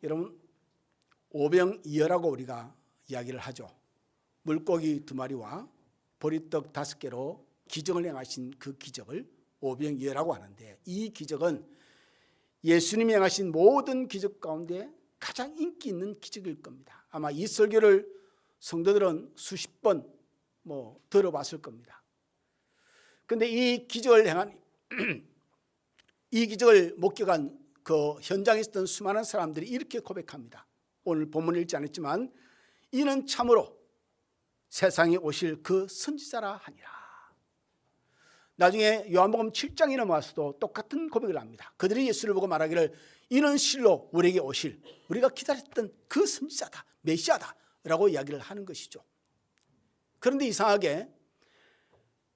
여러분, 오병이어라고 우리가 이야기를 하죠. 물고기 2마리와 보리떡 5개로 기적을 행하신 그 기적을 오병이어라고 하는데, 이 기적은 예수님이 행하신 모든 기적 가운데 가장 인기 있는 기적일 겁니다. 아마 이 설교를 성도들은 수십 번 들어봤을 겁니다. 그런데 이 기적을 행한 이 기적을 목격한 그 현장에 있었던 수많은 사람들이 이렇게 고백합니다. 오늘 본문을 읽지 않았지만, 이는 참으로 세상에 오실 그 선지자라 하니라. 나중에 요한복음 7장이 넘어와서도 똑같은 고백을 합니다. 그들이 예수를 보고 말하기를, 이는 실로 우리에게 오실, 우리가 기다렸던 그 선지자다, 메시아다 라고 이야기를 하는 것이죠. 그런데 이상하게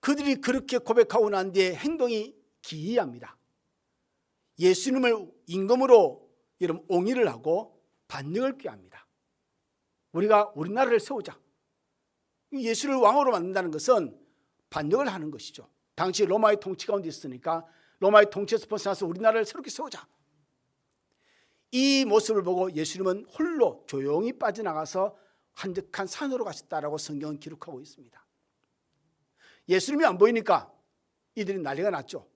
그들이 그렇게 고백하고 난 뒤에 행동이 기이합니다. 예수님을 임금으로 여러분 옹의를 하고 반역을 꾀합니다. 우리가 우리 나라를 세우자. 예수를 왕으로 만든다는 것은 반역을 하는 것이죠. 당시 로마의 통치 가운데 있으니까 로마의 통치에서 벗어나서 우리나라를 새롭게 세우자. 이 모습을 보고 예수님은 홀로 조용히 빠져나가서 한적한 산으로 가셨다라고 성경은 기록하고 있습니다. 예수님이 안 보이니까 이들이 난리가 났죠.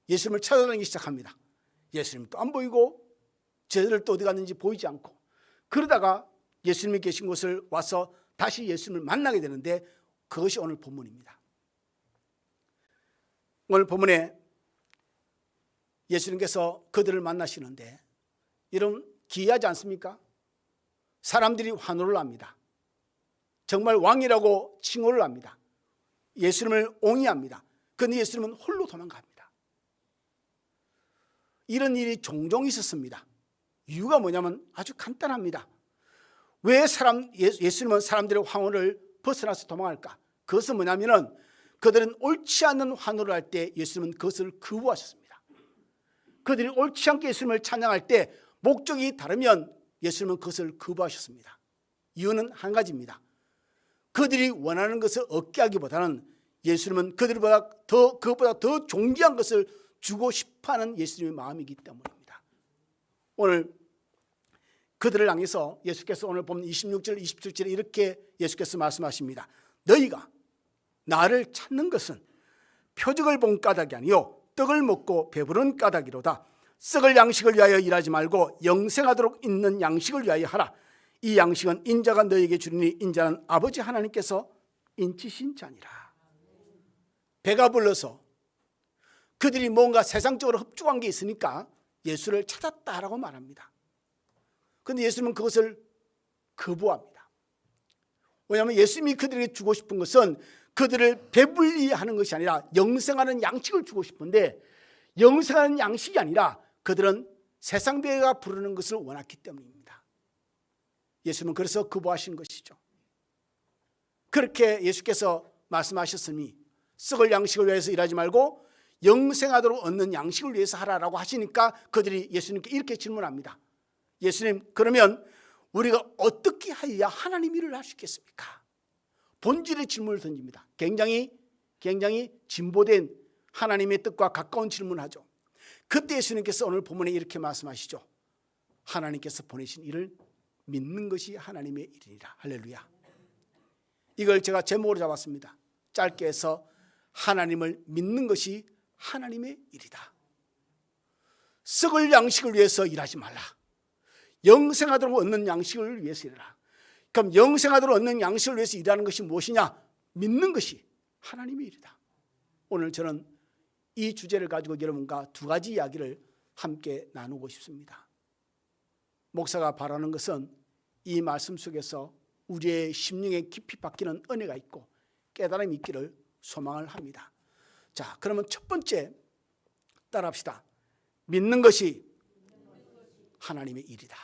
예수님을 찾아다니기 시작합니다. 예수님이 또 안 보이고 제자들 또 어디 갔는지 보이지 않고, 그러다가 예수님이 계신 곳을 와서 다시 예수님을 만나게 되는데, 그것이 오늘 본문입니다. 오늘 본문에 예수님께서 그들을 만나시는데, 여러분 기이하지 않습니까? 사람들이 환호를 합니다. 정말 왕이라고 칭호를 합니다. 예수님을 옹이합니다. 그런데 예수님은 홀로 도망갑니다. 이런 일이 종종 있었습니다. 이유가 뭐냐면 아주 간단합니다. 왜 예수님은 사람들의 환호를 벗어나서 도망할까? 그것은 뭐냐면 그들은 옳지 않는 환호를 할 때 예수님은 그것을 거부하셨습니다. 그들이 옳지 않게 예수님을 찬양할 때 목적이 다르면 예수님은 그것을 거부하셨습니다. 이유는 한 가지입니다. 그들이 원하는 것을 얻게 하기보다는 예수님은 그것보다 더 존귀한 것을 주고 싶어하는 예수님의 마음이기 때문입니다. 오늘 그들을 향해서 예수께서 오늘 보면 26절 27절에 이렇게 예수께서 말씀하십니다. 너희가 나를 찾는 것은 표적을 본 까닭이 아니요 떡을 먹고 배부른 까닭이로다. 썩을 양식을 위하여 일하지 말고 영생하도록 있는 양식을 위하여 하라. 이 양식은 인자가 너희에게 주리니 인자는 아버지 하나님께서 인치신 자니라. 배가 불러서 그들이 뭔가 세상적으로 흡족한 게 있으니까 예수를 찾았다라고 말합니다. 그런데 예수님은 그것을 거부합니다. 왜냐하면 예수님이 그들에게 주고 싶은 것은 그들을 배불리 하는 것이 아니라 영생하는 양식을 주고 싶은데, 영생하는 양식이 아니라 그들은 세상 배가 부르는 것을 원했기 때문입니다. 예수님은 그래서 거부하신 것이죠. 그렇게 예수께서 말씀하셨으니 썩을 양식을 위해서 일하지 말고 영생하도록 얻는 양식을 위해서 하라라고 하시니까 그들이 예수님께 이렇게 질문합니다. 예수님, 그러면 우리가 어떻게 하여야 하나님 일을 할 수 있겠습니까? 본질의 질문을 던집니다. 굉장히 진보된 하나님의 뜻과 가까운 질문을 하죠. 그때 예수님께서 오늘 본문에 이렇게 말씀하시죠. 하나님께서 보내신 일을 믿는 것이 하나님의 일이라. 할렐루야. 이걸 제가 제목으로 잡았습니다. 짧게 해서 하나님을 믿는 것이 하나님의 일이다. 썩을 양식을 위해서 일하지 말라. 영생하도록 얻는 양식을 위해서 일하라. 그럼 영생하도록 얻는 양식을 위해서 일하는 것이 무엇이냐? 믿는 것이 하나님의 일이다. 오늘 저는 이 주제를 가지고 여러분과 두 가지 이야기를 함께 나누고 싶습니다. 목사가 바라는 것은 이 말씀 속에서 우리의 심령에 깊이 박히는 은혜가 있고 깨달음이 있기를 소망을 합니다. 자, 그러면 첫 번째 따라합시다. 믿는 것이 하나님의 일이다.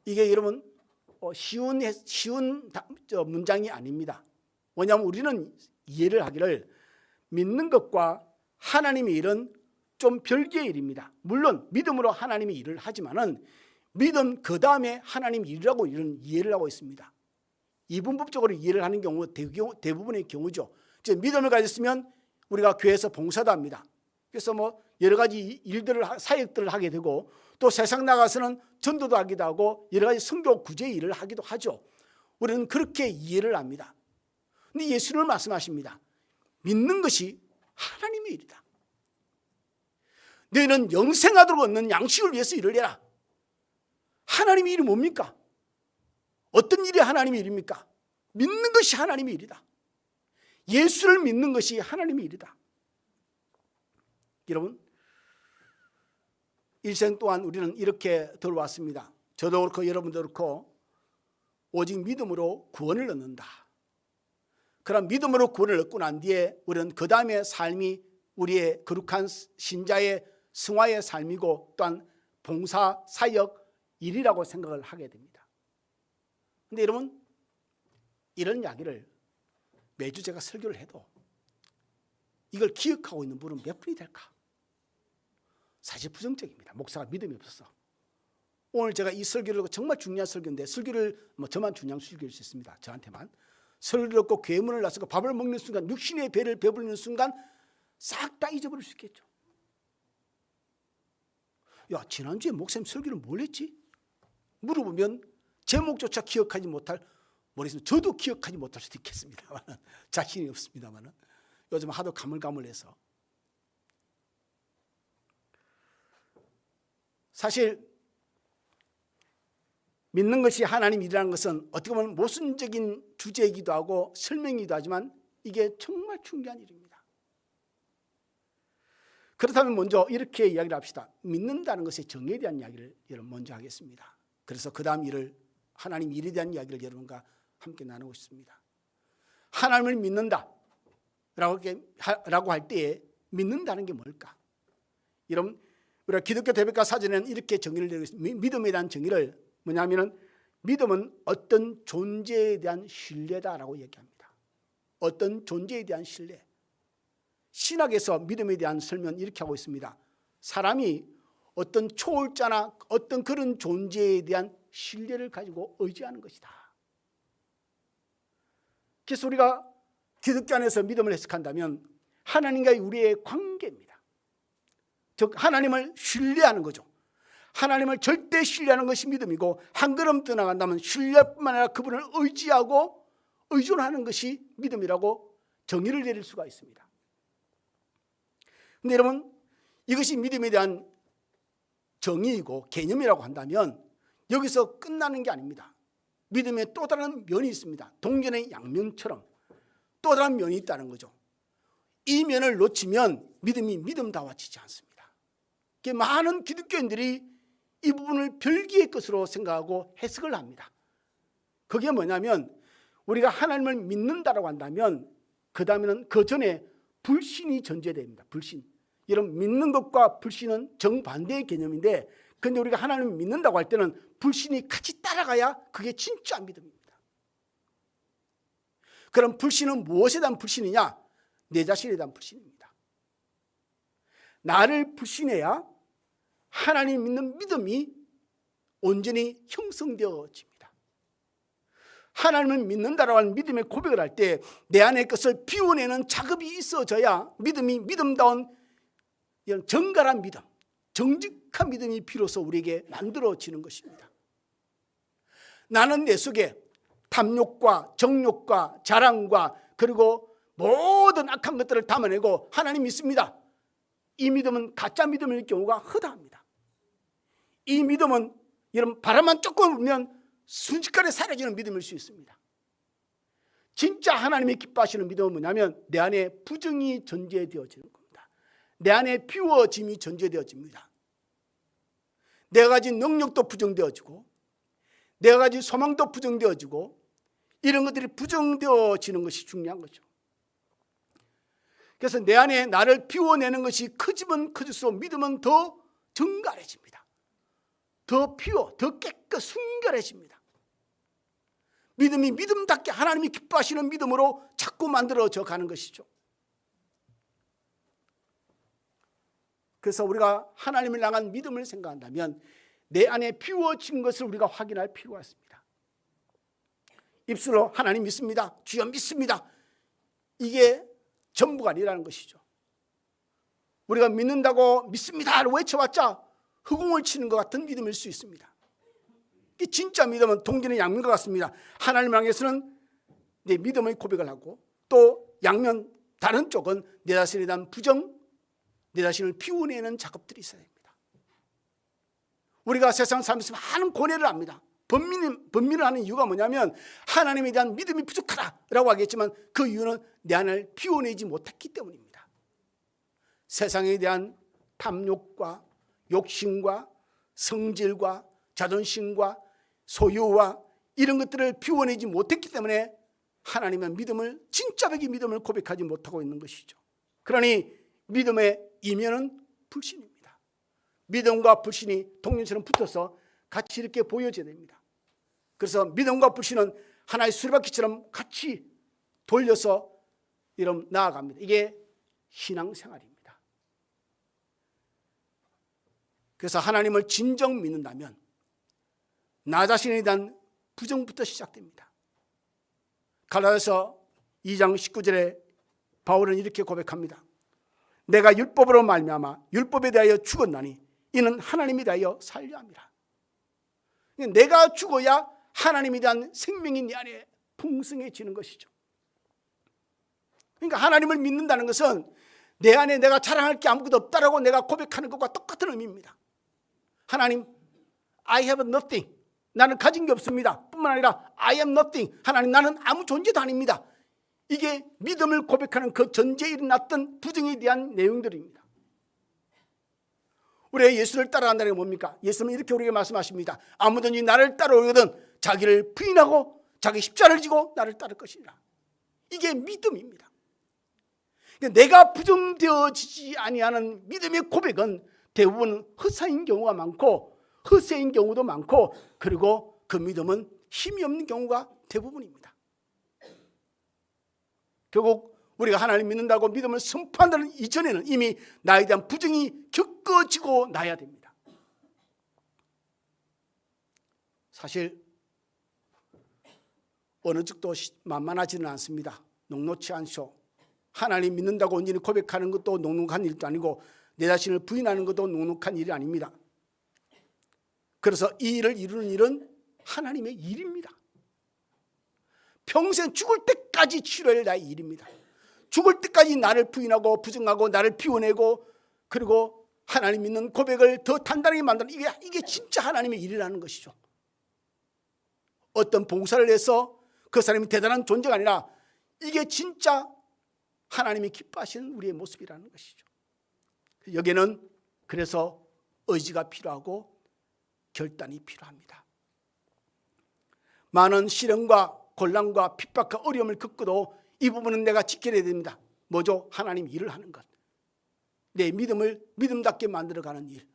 이게 여러분 쉬운 문장이 아닙니다. 왜냐하면 우리는 이해를 하기를 믿는 것과 하나님의 일은 좀 별개의 일입니다. 물론 믿음으로 하나님의 일을 하지만은 믿음 그 다음에 하나님 일이라고 이런 이해를 하고 있습니다. 이분법적으로 이해를 하는 경우 대부분의 경우죠. 믿음을 가졌으면 우리가 교회에서 봉사도 합니다. 그래서 여러 가지 일들을 사역들을 하게 되고 또 세상 나가서는 전도도 하기도 하고 여러 가지 선교 구제 일을 하기도 하죠. 우리는 그렇게 이해를 합니다. 근데 예수님은 말씀하십니다. 믿는 것이 하나님의 일이다. 너희는 영생하도록 얻는 양식을 위해서 일을 해라. 하나님의 일이 뭡니까? 어떤 일이 하나님의 일입니까? 믿는 것이 하나님의 일이다. 예수를 믿는 것이 하나님의 일이다. 여러분, 일생 동안 우리는 이렇게 들어왔습니다. 저도 그렇고 여러분도 그렇고 오직 믿음으로 구원을 얻는다. 그런 믿음으로 구원을 얻고 난 뒤에 우리는 그 다음의 삶이 우리의 거룩한 신자의 승화의 삶이고 또한 봉사, 사역, 일이라고 생각을 하게 됩니다. 그런데 여러분, 이런 이야기를 매주 제가 설교를 해도 이걸 기억하고 있는 분은 몇 분이 될까? 사실 부정적입니다. 목사가 믿음이 없어서. 오늘 제가 이 설교를 듣고 정말 중요한 설교인데, 설교를 저만 중요한 설교일 수 있습니다. 저한테만. 설교를 듣고 괴문을 나서고 밥을 먹는 순간, 육신의 배를 배부르는 순간 싹 다 잊어버릴 수 있겠죠. 야, 지난주에 목사님 설교를 뭘 했지? 물어보면 제목조차 기억하지 못할, 모르겠습니다. 저도 기억하지 못할 수도 있겠습니다만 자신이 없습니다만 요즘 하도 가물가물해서. 사실 믿는 것이 하나님 일이라는 것은 어떻게 보면 모순적인 주제이기도 하고 설명이기도 하지만 이게 정말 중요한 일입니다. 그렇다면 먼저 이렇게 이야기를 합시다. 믿는다는 것의 정의에 대한 이야기를 여러분 먼저 하겠습니다. 그래서 그 다음 일을, 하나님 일에 대한 이야기를 여러분과 함께 나누고 싶습니다. 하나님을 믿는다 라고 할 때에 믿는다는 게 뭘까? 여러분, 우리가 기독교 대백과 사전에는 이렇게 정의를 내리고 있습니다. 믿음에 대한 정의를 뭐냐면은 믿음은 어떤 존재에 대한 신뢰다라고 얘기합니다. 어떤 존재에 대한 신뢰. 신학에서 믿음에 대한 설명은 이렇게 하고 있습니다. 사람이 어떤 초월자나 어떤 그런 존재에 대한 신뢰를 가지고 의지하는 것이다. 그래서 우리가 기독교 안에서 믿음을 해석한다면 하나님과의 우리의 관계입니다. 즉 하나님을 신뢰하는 거죠. 하나님을 절대 신뢰하는 것이 믿음이고, 한 걸음 더 나간다면 신뢰뿐만 아니라 그분을 의지하고 의존하는 것이 믿음이라고 정의를 내릴 수가 있습니다. 그런데 여러분, 이것이 믿음에 대한 정의이고 개념이라고 한다면 여기서 끝나는 게 아닙니다. 믿음에 또 다른 면이 있습니다. 동전의 양면처럼 또 다른 면이 있다는 거죠. 이 면을 놓치면 믿음이 믿음다워지지 않습니다. 많은 기독교인들이 이 부분을 별개의 것으로 생각하고 해석을 합니다. 그게 뭐냐면, 우리가 하나님을 믿는다라고 한다면 그 다음에는 그 전에 불신이 전제됩니다. 불신. 여러분, 믿는 것과 불신은 정반대의 개념인데, 그런데 우리가 하나님을 믿는다고 할 때는 불신이 같이 따라가야 그게 진짜 믿음입니다. 그럼 불신은 무엇에 대한 불신이냐? 내 자신에 대한 불신입니다. 나를 불신해야 하나님 믿는 믿음이 온전히 형성되어집니다. 하나님을 믿는다라고 하는 믿음의 고백을 할 때 내 안의 것을 비워내는 작업이 있어져야 믿음이 믿음다운 이런 정갈한 믿음, 정직한 믿음이 비로소 우리에게 만들어지는 것입니다. 나는 내 속에 탐욕과 정욕과 자랑과 그리고 모든 악한 것들을 담아내고 하나님 믿습니다. 이 믿음은 가짜 믿음일 경우가 허다합니다. 이 믿음은 여러분 바람만 조금 불면 순식간에 사라지는 믿음일 수 있습니다. 진짜 하나님이 기뻐하시는 믿음은 뭐냐면 내 안에 부정이 전제되어지는 겁니다. 내 안에 비워짐이 전제되어집니다. 내가 가진 능력도 부정되어지고 내가 가진 소망도 부정되어지고 이런 것들이 부정되어지는 것이 중요한 거죠. 그래서 내 안에 나를 비워내는 것이 커지면 커질수록 믿음은 더 정갈해집니다. 더 피워, 더 깨끗 순결해집니다. 믿음이 믿음답게 하나님이 기뻐하시는 믿음으로 자꾸 만들어져 가는 것이죠. 그래서 우리가 하나님을 향한 믿음을 생각한다면 내 안에 비워진 것을 우리가 확인할 필요가 있습니다. 입술로 하나님 믿습니다, 주여 믿습니다, 이게 전부가 아니라는 것이죠. 우리가 믿는다고 믿습니다를 외쳐봤자 허공을 치는 것 같은 믿음일 수 있습니다. 진짜 믿음은 동기는 양면과 같습니다. 하나님을 향해서는 내 믿음의 고백을 하고, 또 양면 다른 쪽은 내 자신에 대한 부정, 내 자신을 비워내는 작업들이 있어야 됩니다. 우리가 세상 살면서 많은 고뇌를 합니다. 번민을 하는 이유가 뭐냐면 하나님에 대한 믿음이 부족하다라고 하겠지만 그 이유는 내 안을 비워내지 못했기 때문입니다. 세상에 대한 탐욕과 욕심과 성질과 자존심과 소유와 이런 것들을 비워내지 못했기 때문에 하나님의 믿음을, 진짜적인 믿음을 고백하지 못하고 있는 것이죠. 그러니 믿음의 이면은 불신입니다. 믿음과 불신이 동면처럼 붙어서 같이 이렇게 보여져야 됩니다. 그래서 믿음과 불신은 하나의 수레바퀴처럼 같이 돌려서 이런 나아갑니다. 이게 신앙생활입니다. 그래서 하나님을 진정 믿는다면 나 자신에 대한 부정부터 시작됩니다. 갈라디아서 2장 19절에 바울은 이렇게 고백합니다. 내가 율법으로 말미암아 율법에 대하여 죽었나니 이는 하나님에 대하여 살려 함이라. 내가 죽어야 하나님에 대한 생명이 내 안에 풍성해지는 것이죠. 그러니까 하나님을 믿는다는 것은 내 안에 내가 자랑할 게 아무것도 없다라고 내가 고백하는 것과 똑같은 의미입니다. 하나님, I have nothing. 나는 가진 게 없습니다. 뿐만 아니라 I am nothing. 하나님, 나는 아무 존재도 아닙니다. 이게 믿음을 고백하는 그 전제에 일어났던 부정에 대한 내용들입니다. 우리가 예수를 따라간다는 게 뭡니까? 예수님은 이렇게 우리에게 말씀하십니다. 아무든지 나를 따라오거든 자기를 부인하고 자기 십자가를 지고 나를 따를 것이니라. 이게 믿음입니다. 내가 부정되어지지 아니하는 믿음의 고백은 대부분 허사인 경우가 많고 허세인 경우도 많고, 그리고 그 믿음은 힘이 없는 경우가 대부분입니다. 결국 우리가 하나님 믿는다고 믿음을 선포한다는 이전에는 이미 나에 대한 부정이 겪어지고 나야 됩니다. 사실 어느 쪽도 만만하지는 않습니다. 녹록치 않죠. 하나님 믿는다고 온전히 고백하는 것도 녹록한 일도 아니고 내 자신을 부인하는 것도 녹록한 일이 아닙니다. 그래서 이 일을 이루는 일은 하나님의 일입니다. 평생 죽을 때까지 치러야 할 나의 일입니다. 죽을 때까지 나를 부인하고 부정하고 나를 비워내고, 그리고 하나님 믿는 고백을 더 단단하게 만드는, 이게 진짜 하나님의 일이라는 것이죠. 어떤 봉사를 해서 그 사람이 대단한 존재가 아니라 이게 진짜 하나님이 기뻐하시는 우리의 모습이라는 것이죠. 여기에는 그래서 의지가 필요하고 결단이 필요합니다. 많은 시련과 곤란과 핍박과 어려움을 겪고도 이 부분은 내가 지켜야 됩니다. 뭐죠? 하나님 일을 하는 것. 내 믿음을 믿음답게 만들어가는 일.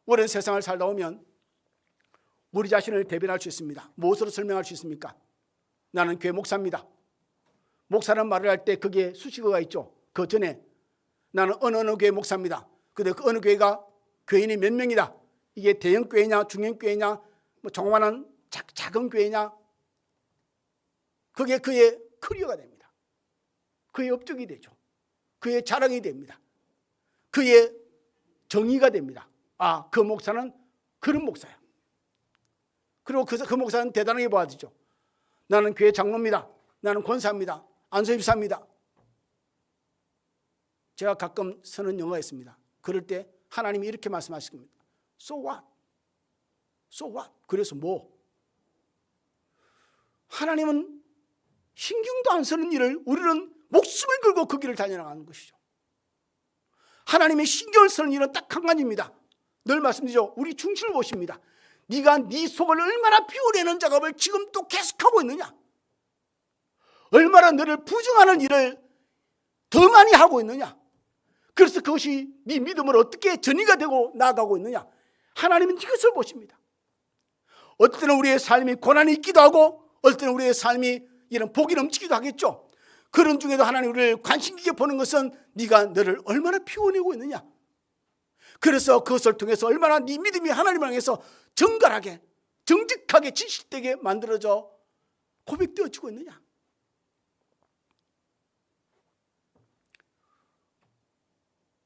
오랜 세상을 살다 보면 우리 자신을 대변할 수 있습니다. 무엇으로 설명할 수 있습니까? 나는 교회 목사입니다. 목사라는 말을 할 때 거기에 수식어가 있죠. 그 전에 나는 어느 교회 목사입니다. 근데 그 어느 교회가 교인이 몇 명이다. 이게 대형 교회냐 중형 교회냐 뭐 조그마한 작은 교회냐, 그게 그의 커리어가 됩니다. 그의 업적이 되죠. 그의 자랑이 됩니다. 그의 정의가 됩니다. 아, 그 목사는 그런 목사야. 그리고 그 목사는 대단하게 보아지죠. 나는 교회 장로입니다. 나는 권사입니다. 안수집사입니다. 제가 가끔 쓰는 영어가 있습니다. 그럴 때 하나님이 이렇게 말씀하십니다. So what? So what? 그래서 뭐? 하나님은 신경도 안 쓰는 일을 우리는 목숨을 걸고 그 길을 달려나가는 것이죠. 하나님의 신경을 쓰는 일은 딱 한 가지입니다. 늘 말씀드리죠. 우리 중심을 보십니다. 네가 네 속을 얼마나 비워내는 작업을 지금 또 계속하고 있느냐, 얼마나 너를 부정하는 일을 더 많이 하고 있느냐, 그래서 그것이 네 믿음을 어떻게 전이가 되고 나아가고 있느냐, 하나님은 이것을 보십니다. 어떨 때는 우리의 삶이 고난이 있기도 하고 어떨 때는 우리의 삶이 이런 복이 넘치기도 하겠죠. 그런 중에도 하나님 우리를 관심 있게 보는 것은 네가 너를 얼마나 피워내고 있느냐, 그래서 그것을 통해서 얼마나 네 믿음이 하나님을 향해서 정갈하게 정직하게 진실되게 만들어져 고백되어지고 있느냐.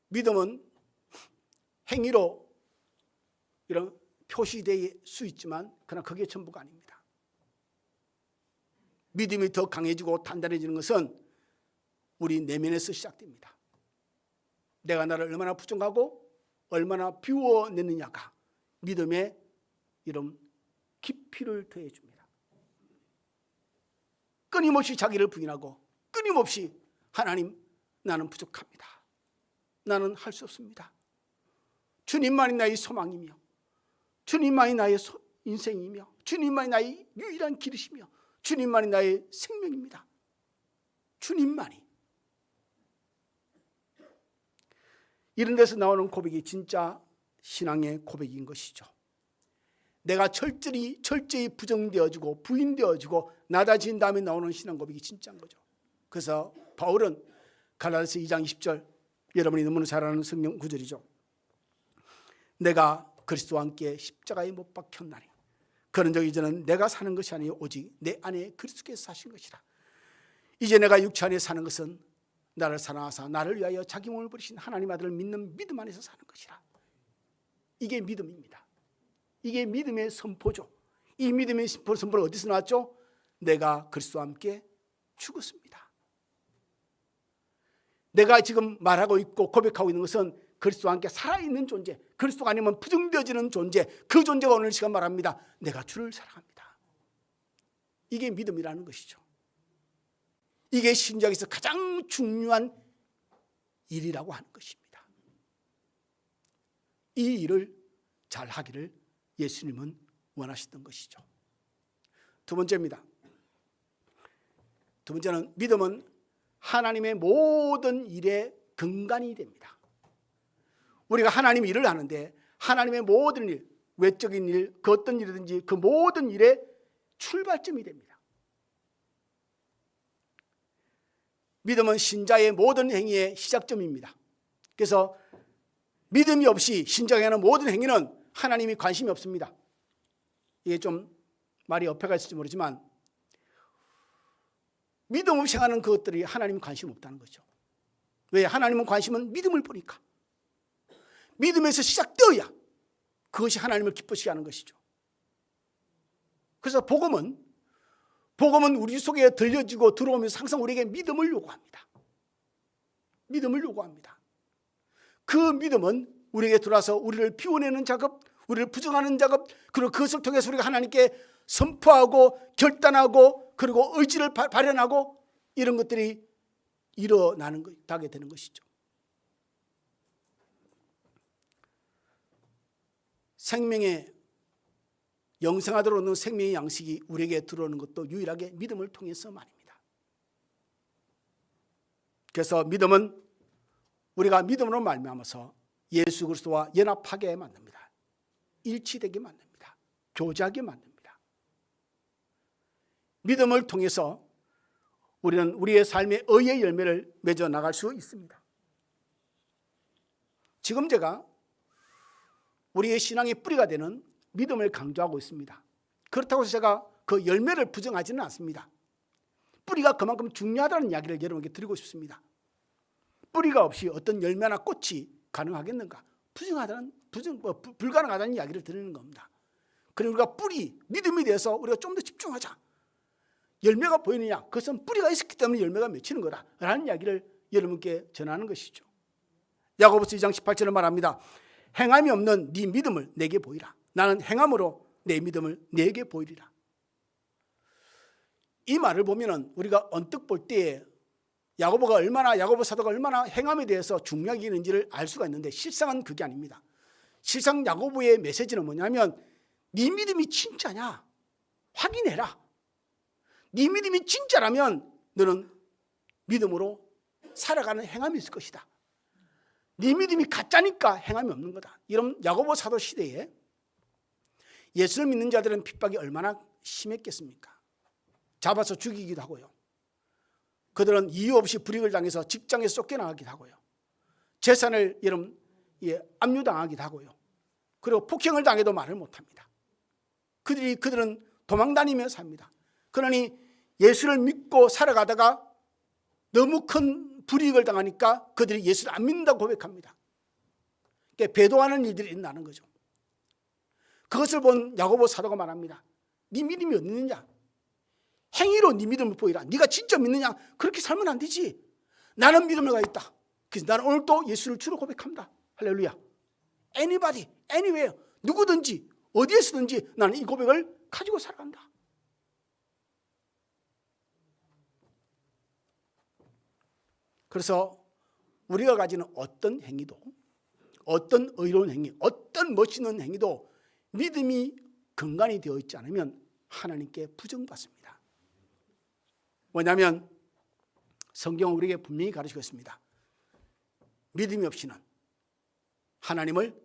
믿음은 행위로 이런 표시될 수 있지만 그러나 그게 전부가 아닙니다. 믿음이 더 강해지고 단단해지는 것은 우리 내면에서 시작됩니다. 내가 나를 얼마나 부정하고 얼마나 비워내느냐가 믿음의 이런 깊이를 더해줍니다. 끊임없이 자기를 부인하고 끊임없이 하나님, 나는 부족합니다. 나는 할 수 없습니다. 주님만이 나의 소망이며 주님만이 나의 인생이며 주님만이 나의 유일한 길이시며 주님만이 나의 생명입니다. 주님만이. 이런 데서 나오는 고백이 진짜 신앙의 고백인 것이죠. 내가 철저히 부정되어지고 부인되어지고 낮아진 다음에 나오는 신앙 고백이 진짜인 거죠. 그래서 바울은 갈라디아서 2장 20절, 여러분이 너무나 잘 아는 성경 구절이죠. 내가 그리스도와 함께 십자가에 못 박혔나니 그런 적 이제는 내가 사는 것이 아니요 오직 내 안에 그리스도께서 사신 것이라. 이제 내가 육체 안에 사는 것은 나를 사랑하사 나를 위하여 자기 몸을 버리신 하나님 아들을 믿는 믿음 안에서 사는 것이라. 이게 믿음입니다. 이게 믿음의 선포죠. 이 믿음의 선포는 어디서 나왔죠? 내가 그리스도와 함께 죽었습니다. 내가 지금 말하고 있고 고백하고 있는 것은 그리스도와 함께 살아있는 존재, 그리스도가 아니면 부정되어지는 존재, 그 존재가 오늘 시간 말합니다. 내가 주를 사랑합니다. 이게 믿음이라는 것이죠. 이게 신약에서 가장 중요한 일이라고 하는 것입니다. 이 일을 잘 하기를 예수님은 원하시던 것이죠. 두 번째입니다. 두 번째는 믿음은 하나님의 모든 일의 근간이 됩니다. 우리가 하나님 일을 하는데 하나님의 모든 일, 외적인 일, 그 어떤 일이든지 그 모든 일의 출발점이 됩니다. 믿음은 신자의 모든 행위의 시작점입니다. 그래서 믿음이 없이 신자가 하는 모든 행위는 하나님이 관심이 없습니다. 이게 좀 말이 어폐가 있을지 모르지만 믿음 없이 하는 그것들이 하나님이 관심 없다는 거죠. 왜? 하나님은 관심은 믿음을 보니까. 믿음에서 시작되어야 그것이 하나님을 기쁘시게 하는 것이죠. 그래서 복음은 우리 속에 들려지고 들어오면서 항상 우리에게 믿음을 요구합니다. 믿음을 요구합니다. 그 믿음은 우리에게 들어와서 우리를 비워내는 작업, 우리를 부정하는 작업, 그리고 그것을 통해서 우리가 하나님께 선포하고 결단하고 그리고 의지를 발현하고 이런 것들이 일어나게 되는 것이죠. 생명의 영생하도록 오는 생명의 양식이 우리에게 들어오는 것도 유일하게 믿음을 통해서만입니다. 그래서 믿음은 우리가 믿음으로 말미암아서 예수 그리스도와 연합하게 만듭니다. 일치되게 만듭니다. 교제하게 만듭니다. 믿음을 통해서 우리는 우리의 삶의 의의 열매를 맺어 나갈 수 있습니다. 지금 제가 우리의 신앙의 뿌리가 되는 믿음을 강조하고 있습니다. 그렇다고 해서 제가 그 열매를 부정하지는 않습니다. 뿌리가 그만큼 중요하다는 이야기를 여러분에게 드리고 싶습니다. 뿌리가 없이 어떤 열매나 꽃이 가능하겠는가? 불가능하다는 이야기를 드리는 겁니다. 그리고 우리가 믿음에 대해서 우리가 좀 더 집중하자. 열매가 보이느냐? 그것은 뿌리가 있었기 때문에 열매가 맺히는 거다라는 이야기를 여러분께 전하는 것이죠. 야고보서 2장 18절에 말합니다. 행함이 없는 네 믿음을 내게 보이라. 나는 행함으로 내 믿음을 내게 보이리라. 이 말을 보면은 우리가 언뜻 볼 때에 야고보 사도가 얼마나 행함에 대해서 중요하게 있는지를 알 수가 있는데 실상은 그게 아닙니다. 실상 야고보의 메시지는 뭐냐면 네 믿음이 진짜냐? 확인해라. 네 믿음이 진짜라면 너는 믿음으로 살아가는 행함이 있을 것이다. 네 믿음이 가짜니까 행함이 없는 거다. 이런 야고보 사도 시대에 예수를 믿는 자들은 핍박이 얼마나 심했겠습니까? 잡아서 죽이기도 하고요. 그들은 이유 없이 불이익을 당해서 직장에서 쫓겨나가기도 하고요. 재산을 압류당하기도 하고요. 그리고 폭행을 당해도 말을 못합니다. 그들은 도망다니며 삽니다. 그러니 예수를 믿고 살아가다가 너무 큰 불이익을 당하니까 그들이 예수를 안 믿는다고 고백합니다. 배도하는 일들이 일어나는 거죠. 그것을 본 야고보 사도가 말합니다. 네 믿음이 어디 있느냐? 행위로 네 믿음을 보이라. 네가 진짜 믿느냐? 그렇게 살면 안 되지. 나는 믿음을 가지고 있다. 그래서 나는 오늘도 예수를 주로 고백합니다. 할렐루야. Anybody, anywhere, 누구든지 어디에서든지 나는 이 고백을 가지고 살아간다. 그래서 우리가 가지는 어떤 행위도, 어떤 의로운 행위, 어떤 멋있는 행위도 믿음이 근간이 되어 있지 않으면 하나님께 부정받습니다. 뭐냐면 성경은 우리에게 분명히 가르치고 있습니다. 믿음이 없이는 하나님을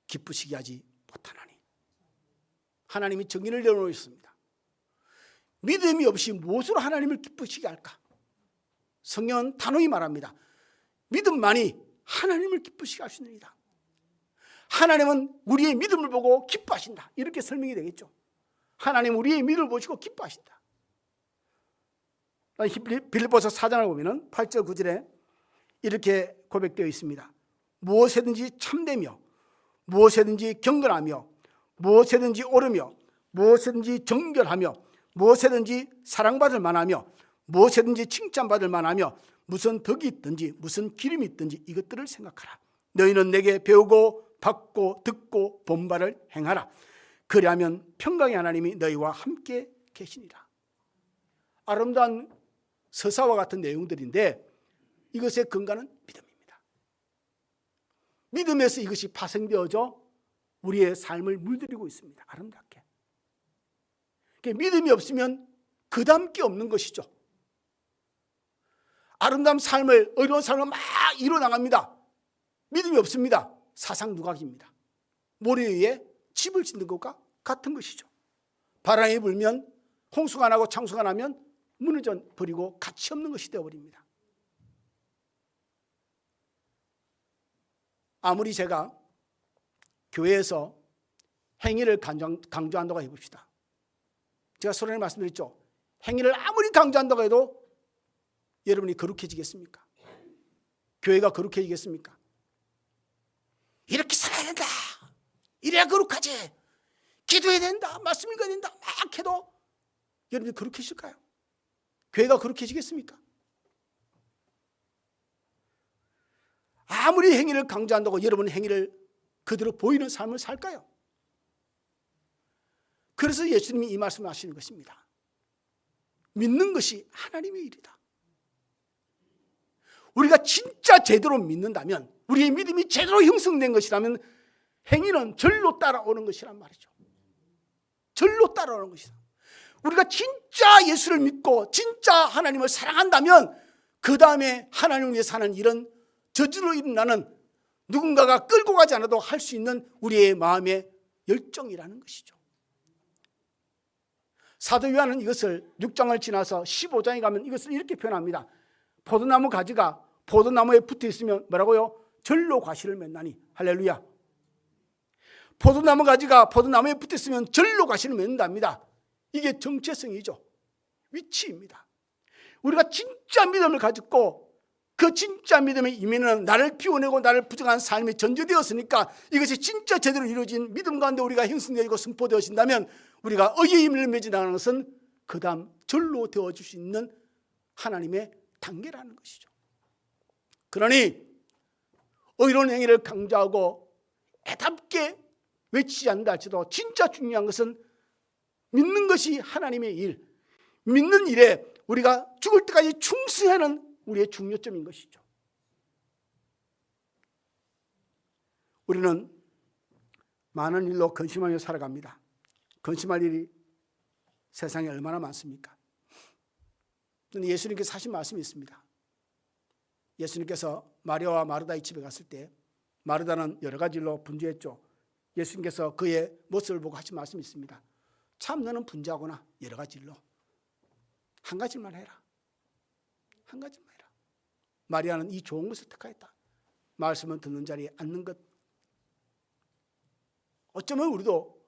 기쁘시게 하지 못하나니. 하나님이 정의를 내려놓으셨습니다. 믿음이 없이 무엇으로 하나님을 기쁘시게 할까? 성경은 단호히 말합니다. 믿음만이 하나님을 기쁘시게 할 수 있느니라. 하나님은 우리의 믿음을 보고 기뻐하신다. 이렇게 설명이 되겠죠. 하나님은 우리의 믿음을 보시고 기뻐하신다. 빌립보서 4장을 보면 8절 9절에 이렇게 고백되어 있습니다. 무엇에든지 참되며 무엇에든지 경건하며 무엇에든지 옳으며 무엇에든지 정결하며 무엇에든지 사랑받을 만하며 무엇에든지 칭찬받을 만하며 무슨 덕이 있든지 무슨 기름이 있든지 이것들을 생각하라. 너희는 내게 배우고 받고 듣고 본 바를 행하라. 그리하면 평강의 하나님이 너희와 함께 계시니라. 아름다운 서사와 같은 내용들인데 이것의 근간은 믿음입니다. 믿음에서 이것이 파생되어져 우리의 삶을 물들이고 있습니다. 아름답게. 믿음이 없으면 그다음 게 없는 것이죠. 아름다운 삶을, 어려운 삶을 막 이뤄나갑니다. 믿음이 없습니다. 사상누각입니다. 모래 위에 집을 짓는 것과 같은 것이죠. 바람이 불면 홍수가 나고 창수가 나면 무너져 버리고 가치 없는 것이 되어버립니다. 아무리 제가 교회에서 행위를 강조한다고 해봅시다. 제가 소련에 말씀드렸죠. 행위를 아무리 강조한다고 해도 여러분이 거룩해지겠습니까? 교회가 거룩해지겠습니까? 이렇게 살아야 된다. 이래야 거룩하지. 기도해야 된다. 말씀 읽어야 된다. 막 해도 여러분이 거룩해질까요? 교회가 거룩해지겠습니까? 아무리 행위를 강조한다고 여러분 행위를 그대로 보이는 삶을 살까요? 그래서 예수님이 이 말씀을 하시는 것입니다. 믿는 것이 하나님의 일이다. 우리가 진짜 제대로 믿는다면, 우리의 믿음이 제대로 형성된 것이라면 행위는 절로 따라오는 것이란 말이죠. 절로 따라오는 것이다. 우리가 진짜 예수를 믿고 진짜 하나님을 사랑한다면 그 다음에 하나님을 위해 사는 이런 저절로 일어나는, 누군가가 끌고 가지 않아도 할 수 있는 우리의 마음의 열정이라는 것이죠. 사도 요한은 이것을 6장을 지나서 15장에 가면 이것을 이렇게 표현합니다. 포도나무 가지가 포도나무에 붙어 있으면 뭐라고요? 절로 과실을 맺나니. 할렐루야. 포도나무 가지가 포도나무에 붙어 있으면 절로 과실을 맺는답니다. 이게 정체성이죠. 위치입니다. 우리가 진짜 믿음을 가졌고 그 진짜 믿음의 이면은 나를 비워내고 나를 부정한 삶이 전제되었으니까 이것이 진짜 제대로 이루어진 믿음 가운데 우리가 형성되고 선포되어진다면 우리가 의의 힘을 맺어나가는 것은 그 다음 절로 되어줄 수 있는 하나님의 단계라는 것이죠. 그러니 의로운 행위를 강조하고 애답게 외치지 않는다 할지라도 진짜 중요한 것은 믿는 것이 하나님의 일, 믿는 일에 우리가 죽을 때까지 충성하는 우리의 중요점인 것이죠. 우리는 많은 일로 근심하며 살아갑니다. 근심할 일이 세상에 얼마나 많습니까? 예수님께서 하신 말씀이 있습니다. 예수님께서 마리아와 마르다의 집에 갔을 때 마르다는 여러 가지 일로 분주했죠. 예수님께서 그의 모습을 보고 하신 말씀이 있습니다. 참 너는 분주하구나. 여러 가지 일로. 한 가지만 해라. 한 가지만 해라. 마리아는 이 좋은 것을 택하였다. 말씀을 듣는 자리에 앉는 것. 어쩌면 우리도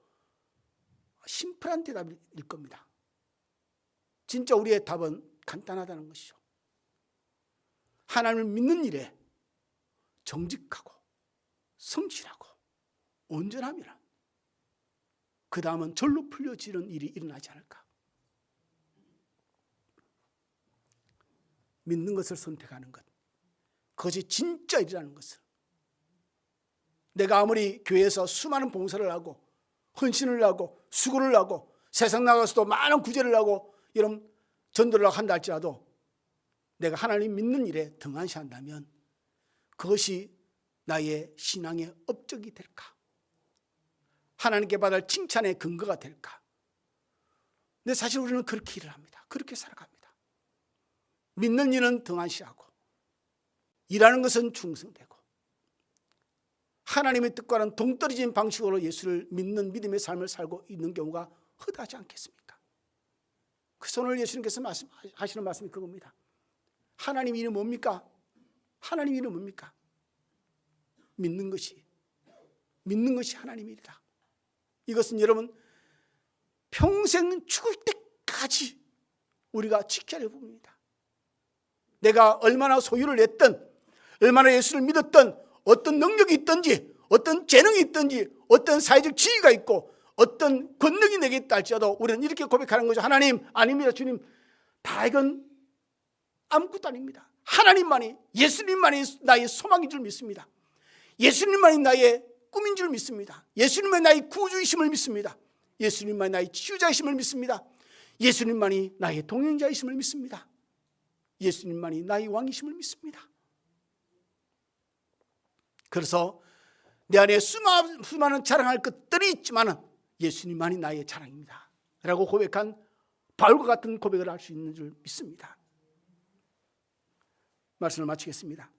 심플한 대답일 겁니다. 진짜 우리의 답은 간단하다는 것이죠. 하나님을 믿는 일에 정직하고 성실하고 온전하면 그 다음은 절로 풀려지는 일이 일어나지 않을까. 믿는 것을 선택하는 것, 그것이 진짜 일이라는 것을. 내가 아무리 교회에서 수많은 봉사를 하고 헌신을 하고 수고를 하고 세상 나가서도 많은 구제를 하고 이런 전도를 한다 할지라도 내가 하나님 믿는 일에 등한시한다면 그것이 나의 신앙의 업적이 될까? 하나님께 받을 칭찬의 근거가 될까? 근데 사실 우리는 그렇게 일을 합니다. 그렇게 살아갑니다. 믿는 일은 등한시하고 일하는 것은 충성되고 하나님의 뜻과는 동떨어진 방식으로 예수를 믿는 믿음의 삶을 살고 있는 경우가 허다하지 않겠습니까? 그래서 오늘 예수님께서 하시는 말씀이 그겁니다. 하나님 일은 뭡니까? 하나님 일은 뭡니까? 믿는 것이 하나님 일이다. 이것은 여러분 평생 죽을 때까지 우리가 지켜야 할 부분입니다. 내가 얼마나 소유를 냈든 얼마나 예수를 믿었든 어떤 능력이 있든지 어떤 재능이 있든지 어떤 사회적 지위가 있고 어떤 권력이 내게 있다 할지라도 우리는 이렇게 고백하는 거죠. 하나님 아닙니다. 주님 다 이건 아무것도 아닙니다. 하나님만이 예수님만이 나의 소망인 줄 믿습니다. 예수님만이 나의 꿈인 줄 믿습니다. 예수님만이 나의 구주이심을 믿습니다. 예수님만이 나의 치유자이심을 믿습니다. 예수님만이 나의 동행자이심을 믿습니다. 예수님만이 나의 왕이심을 믿습니다. 그래서 내 안에 수많은 자랑할 것들이 있지만 예수님만이 나의 자랑입니다 라고 고백한 바울과 같은 고백을 할 수 있는 줄 믿습니다. 말씀을 마치겠습니다.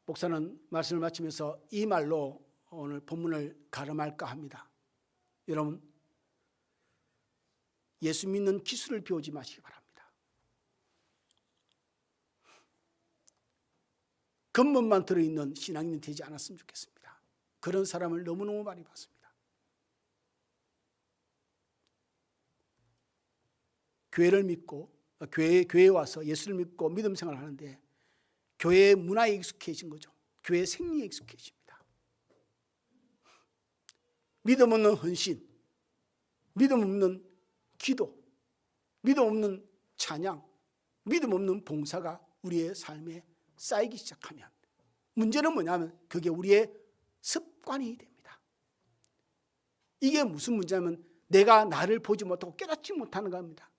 목사는 말씀을 마치면서 이 말로 오늘 본문을 가름할까 합니다. 여러분, 예수 믿는 기술을 배우지 마시기 바랍니다. 겉멋만 들어있는 신앙인이 되지 않았으면 좋겠습니다. 그런 사람을 너무너무 많이 봤습니다. 교회를 믿고 교회에 와서 예수를 믿고 믿음 생활을 하는데 교회의 문화에 익숙해진 거죠. 교회의 생리에 익숙해집니다. 믿음 없는 헌신, 믿음 없는 기도, 믿음 없는 찬양, 믿음 없는 봉사가 우리의 삶에 쌓이기 시작하면 문제는 뭐냐면 그게 우리의 습관이 됩니다. 이게 무슨 문제냐면 내가 나를 보지 못하고 깨닫지 못하는 겁니다.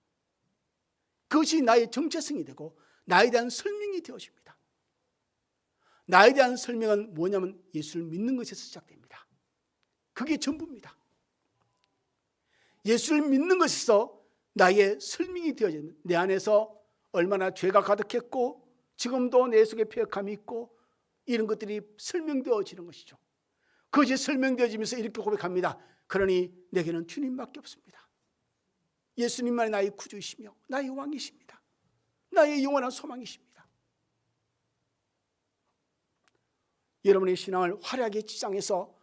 그것이 나의 정체성이 되고 나에 대한 설명이 되어집니다. 나에 대한 설명은 뭐냐면 예수를 믿는 것에서 시작됩니다. 그게 전부입니다. 예수를 믿는 것에서 나의 설명이 되어지는, 내 안에서 얼마나 죄가 가득했고 지금도 내 속에 패역함이 있고 이런 것들이 설명되어지는 것이죠. 그것이 설명되어지면서 이렇게 고백합니다. 그러니 내게는 주님밖에 없습니다. 예수님만이 나의 구주이시며 나의 왕이십니다. 나의 영원한 소망이십니다. 여러분의 신앙을 화려하게 치장해서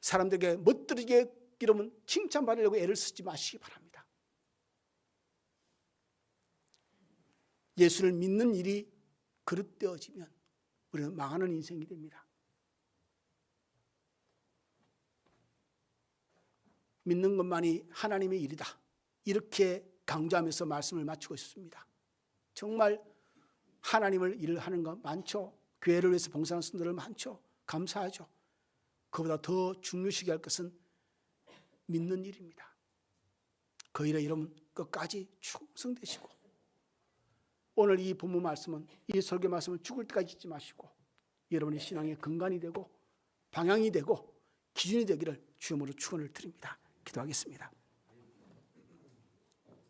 사람들에게 멋들게 여러분 칭찬받으려고 애를 쓰지 마시기 바랍니다. 예수를 믿는 일이 그릇되어지면 우리는 망하는 인생이 됩니다. 믿는 것만이 하나님의 일이다. 이렇게 강조하면서 말씀을 마치고 있습니다. 정말 하나님을 일을 하는 거 많죠. 교회를 위해서 봉사하는 성도들 많죠. 감사하죠. 그보다 더 중요시 할 것은 믿는 일입니다. 그 일에 여러분 끝까지 충성되시고 오늘 이 본문 말씀은 이 설교 말씀은 죽을 때까지 잊지 마시고 여러분의 신앙의 근간이 되고 방향이 되고 기준이 되기를 주님으로 축원을 드립니다. 기도하겠습니다.